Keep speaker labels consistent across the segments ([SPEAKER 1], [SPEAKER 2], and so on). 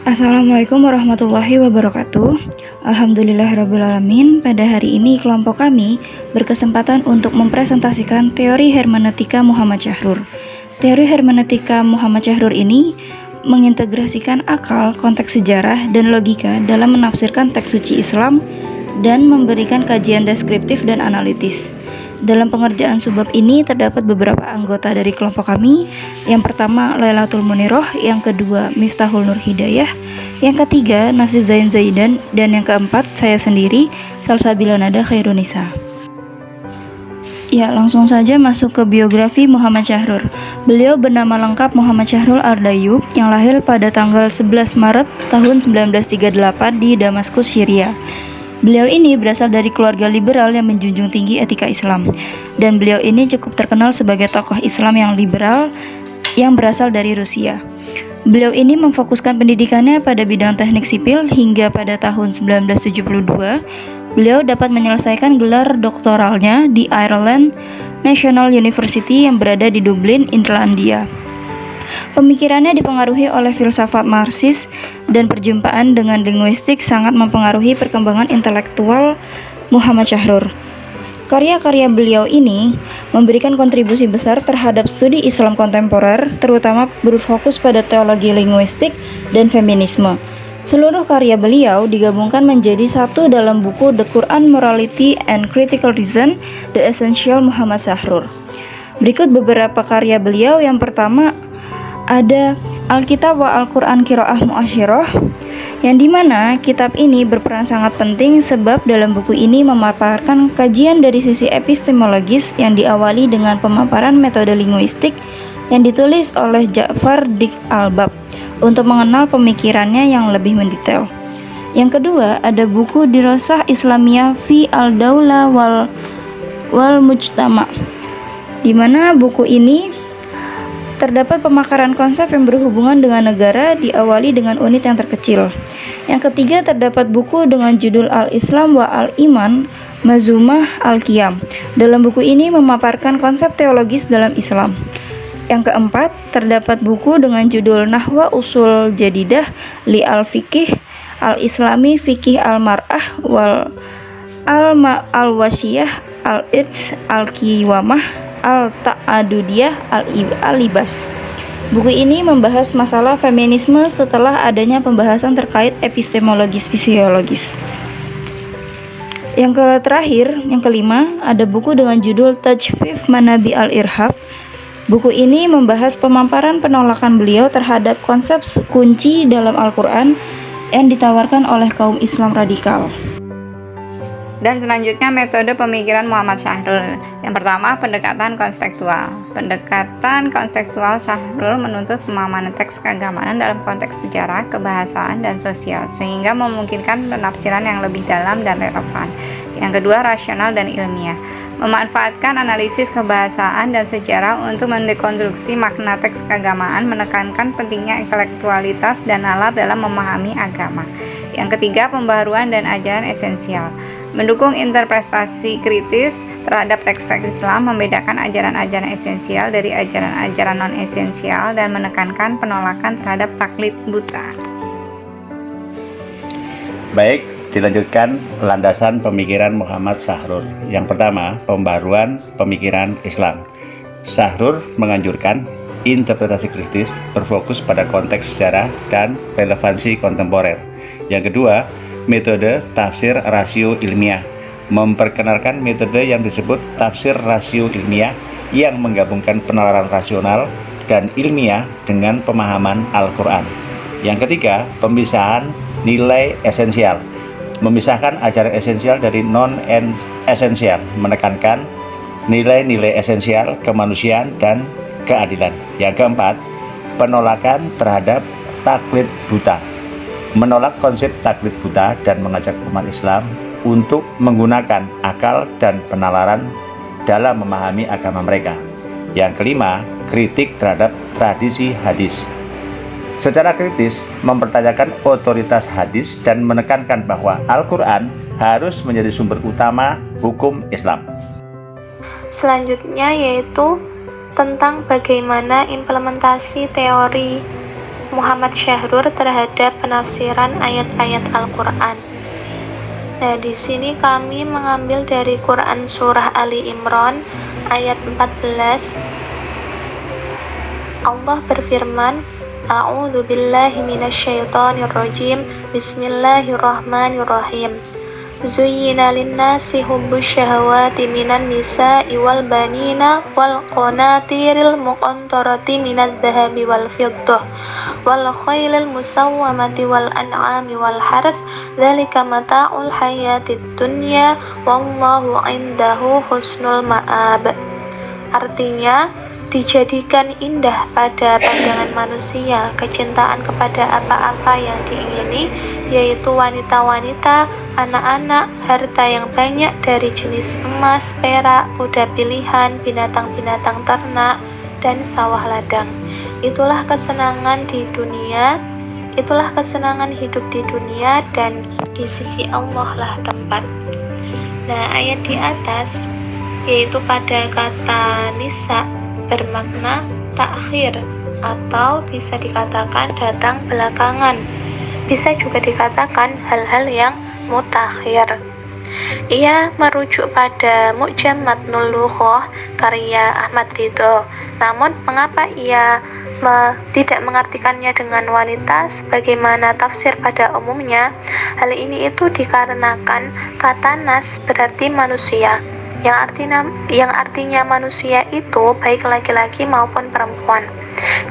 [SPEAKER 1] Assalamualaikum warahmatullahi wabarakatuh. Alhamdulillahirrabbilalamin. Pada hari ini kelompok kami berkesempatan untuk mempresentasikan teori hermeneutika Muhammad Syahrur. Teori hermeneutika Muhammad Syahrur ini mengintegrasikan akal, konteks sejarah, dan logika dalam menafsirkan teks suci Islam dan memberikan kajian deskriptif dan analitis. Dalam pengerjaan subbab ini terdapat beberapa anggota dari kelompok kami. Yang pertama Lailatul Muniroh, yang kedua Miftahul Nur Hidayah, yang ketiga Nasib Zain Zaidan, dan yang keempat saya sendiri Salsabila Nada Khairunisa. Ya, langsung saja masuk ke biografi Muhammad Syahrur. Beliau bernama lengkap Muhammad Syahrul Ardayub yang lahir pada tanggal 11 Maret tahun 1938 di Damaskus, Syria. Beliau ini berasal dari keluarga liberal yang menjunjung tinggi etika Islam, dan beliau ini cukup terkenal sebagai tokoh Islam yang liberal yang berasal dari Rusia. Beliau ini memfokuskan pendidikannya pada bidang teknik sipil hingga pada tahun 1972 beliau dapat menyelesaikan gelar doktoralnya di Ireland National University yang berada di Dublin, Irlandia. Pemikirannya dipengaruhi oleh filsafat Marxis dan perjumpaan dengan linguistik sangat mempengaruhi perkembangan intelektual Muhammad Syahrur. Karya-karya beliau ini memberikan kontribusi besar terhadap studi Islam kontemporer, terutama berfokus pada teologi linguistik dan feminisme. Seluruh karya beliau digabungkan menjadi satu dalam buku The Quran Morality and Critical Reason, The Essential Muhammad Syahrur. Berikut beberapa karya beliau. Yang pertama ada Alkitab wa Al-Quran Qiraah Mu'asyirah, yang dimana kitab ini berperan sangat penting sebab dalam buku ini memaparkan kajian dari sisi epistemologis yang diawali dengan pemaparan metode linguistik yang ditulis oleh Ja'far Dik Al-Bab untuk mengenal pemikirannya yang lebih mendetail. Yang kedua ada buku Dirasah Islamiyah fi Al-Daulah wal Mujtama, di mana buku ini terdapat pemakaran konsep yang berhubungan dengan negara diawali dengan unit yang terkecil. Yang ketiga terdapat buku dengan judul Al-Islam wa Al-Iman Mazumah Al-Qiyam. Dalam buku ini memaparkan konsep teologis dalam Islam. Yang keempat terdapat buku dengan judul Nahwa Usul Jadidah li Al-Fiqih Al-Islami Fiqih Al-Mar'ah wal Al-Wasiyah Al-Irts Al-Qiwamah Al-Ta'adudiyah Al-Libas. Buku ini membahas masalah feminisme setelah adanya pembahasan terkait epistemologis fisiologis. Yang terakhir, yang kelima, ada buku dengan judul Tajfif Manabi Al-Irhab. Buku ini membahas pemaparan penolakan beliau terhadap konsep kunci dalam Al-Quran yang ditawarkan oleh kaum Islam radikal.
[SPEAKER 2] Dan selanjutnya metode pemikiran Muhammad Syahrul. Yang pertama, pendekatan kontekstual. Pendekatan kontekstual Syahrul menuntut pemahaman teks keagamaan dalam konteks sejarah, kebahasaan, dan sosial, sehingga memungkinkan penafsiran yang lebih dalam dan relevan. Yang kedua, rasional dan ilmiah. Memanfaatkan analisis kebahasaan dan sejarah untuk mendekonstruksi makna teks keagamaan, menekankan pentingnya intelektualitas dan nalar dalam memahami agama. Yang ketiga, pembaharuan dan ajaran esensial. Mendukung interpretasi kritis terhadap teks-teks Islam, membedakan ajaran-ajaran esensial dari ajaran-ajaran non-esensial, dan menekankan penolakan terhadap taklid buta.
[SPEAKER 3] Baik, dilanjutkan landasan pemikiran Muhammad Syahrur. Yang pertama, pembaruan pemikiran Islam. Syahrur menganjurkan interpretasi kritis berfokus pada konteks sejarah dan relevansi kontemporer. Yang kedua, metode tafsir rasio ilmiah, memperkenalkan metode yang disebut tafsir rasio ilmiah yang menggabungkan penalaran rasional dan ilmiah dengan pemahaman Al-Quran. Yang ketiga, pemisahan nilai esensial, memisahkan ajaran esensial dari non-esensial, menekankan nilai-nilai esensial kemanusiaan dan keadilan. Yang keempat, penolakan terhadap taklid buta, menolak konsep taklid buta dan mengajak umat Islam untuk menggunakan akal dan penalaran dalam memahami agama mereka. Yang kelima, kritik terhadap tradisi hadis. Secara kritis, mempertanyakan otoritas hadis dan menekankan bahwa Al-Quran harus menjadi sumber utama hukum Islam.
[SPEAKER 4] Selanjutnya yaitu tentang bagaimana implementasi teori Muhammad Syahrur terhadap penafsiran ayat-ayat Al-Quran. Nah, di sini kami mengambil dari Quran Surah Ali Imran ayat 14. Allah berfirman, A'udzu billahi minasyaitonir rajim. Bismillahirrahmanirrahim. Zuyyina lin-nasi hubbus syahawati minan nisa'i wal banina wal qanatiril muqantarati minadh dhahabi wal fiddah wal khailil musawwamati wal an'ami wal harth dzalika mata'ul hayatid dunya wallahu 'indahu husnul ma'ab. Artinya, dijadikan indah pada pandangan manusia kecintaan kepada apa-apa yang diingini, yaitu wanita-wanita, anak-anak, harta yang banyak dari jenis emas, perak, kuda pilihan, binatang-binatang ternak, dan sawah ladang. Itulah kesenangan hidup di dunia dan di sisi Allah lah tempat. Nah, ayat di atas yaitu pada kata nisa bermakna takhir atau bisa dikatakan datang belakangan. Bisa juga dikatakan hal-hal yang mutakhir. Ia merujuk pada Mu'jam Matnul Lughah karya Ahmad Ridho. Namun mengapa ia tidak mengartikannya dengan wanita sebagaimana tafsir pada umumnya? Hal ini itu dikarenakan kata nas berarti manusia, yang artinya manusia itu baik laki-laki maupun perempuan.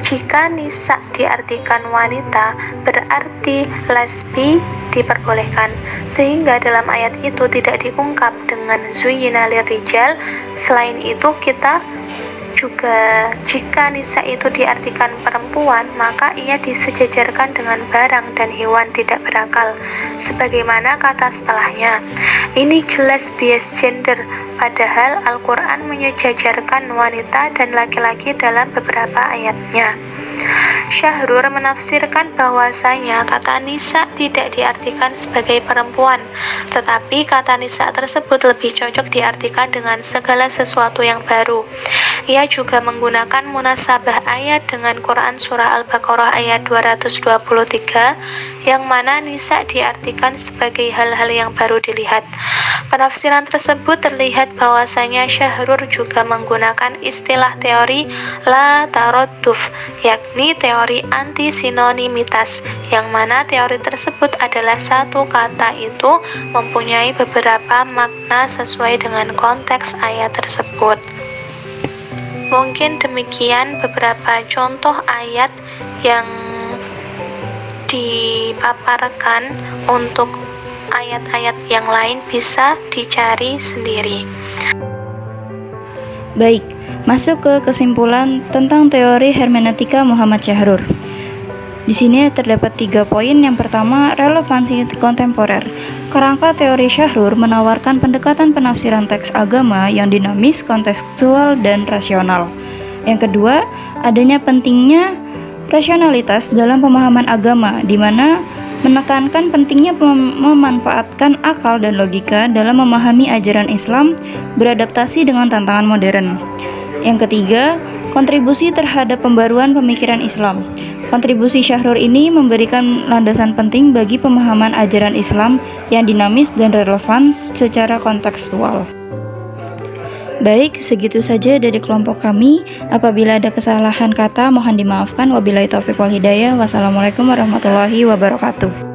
[SPEAKER 4] Jika nisa diartikan wanita, berarti lesbi diperbolehkan, sehingga dalam ayat itu tidak diungkap dengan zuyyina lirijal. Selain itu, kita juga jika nisa itu diartikan perempuan, maka ia disejajarkan dengan barang dan hewan tidak berakal, sebagaimana kata setelahnya. Ini jelas bias gender, padahal Al-Quran menyejajarkan wanita dan laki-laki dalam beberapa ayatnya. Syahrur menafsirkan bahwasanya kata nisa tidak diartikan sebagai perempuan, tetapi kata nisa tersebut lebih cocok diartikan dengan segala sesuatu yang baru. Ia juga menggunakan munasabah ayat dengan Quran Surah Al-Baqarah ayat 223, yang mana nisa diartikan sebagai hal-hal yang baru dilihat. Penafsiran tersebut terlihat bahwasanya Syahrur juga menggunakan istilah teori la taradduf, yakni teori anti-sinonimitas, yang mana teori tersebut adalah satu kata itu mempunyai beberapa makna sesuai dengan konteks ayat tersebut. Mungkin demikian beberapa contoh ayat yang dipaparkan. Untuk ayat-ayat yang lain bisa dicari sendiri.
[SPEAKER 1] Baik, masuk ke kesimpulan tentang teori hermeneutika Muhammad Syahrur. Di sini terdapat 3 poin. Yang pertama, relevansi kontemporer. Kerangka teori Syahrur menawarkan pendekatan penafsiran teks agama yang dinamis, kontekstual, dan rasional. Yang kedua, adanya pentingnya rasionalitas dalam pemahaman agama, di mana menekankan pentingnya memanfaatkan akal dan logika dalam memahami ajaran Islam beradaptasi dengan tantangan modern. Yang ketiga, kontribusi terhadap pembaruan pemikiran Islam. Kontribusi Syahrur ini memberikan landasan penting bagi pemahaman ajaran Islam yang dinamis dan relevan secara kontekstual. Baik, segitu saja dari kelompok kami. Apabila ada kesalahan kata, mohon dimaafkan. Wabillahi taufiq wal hidayah. Wassalamualaikum warahmatullahi wabarakatuh.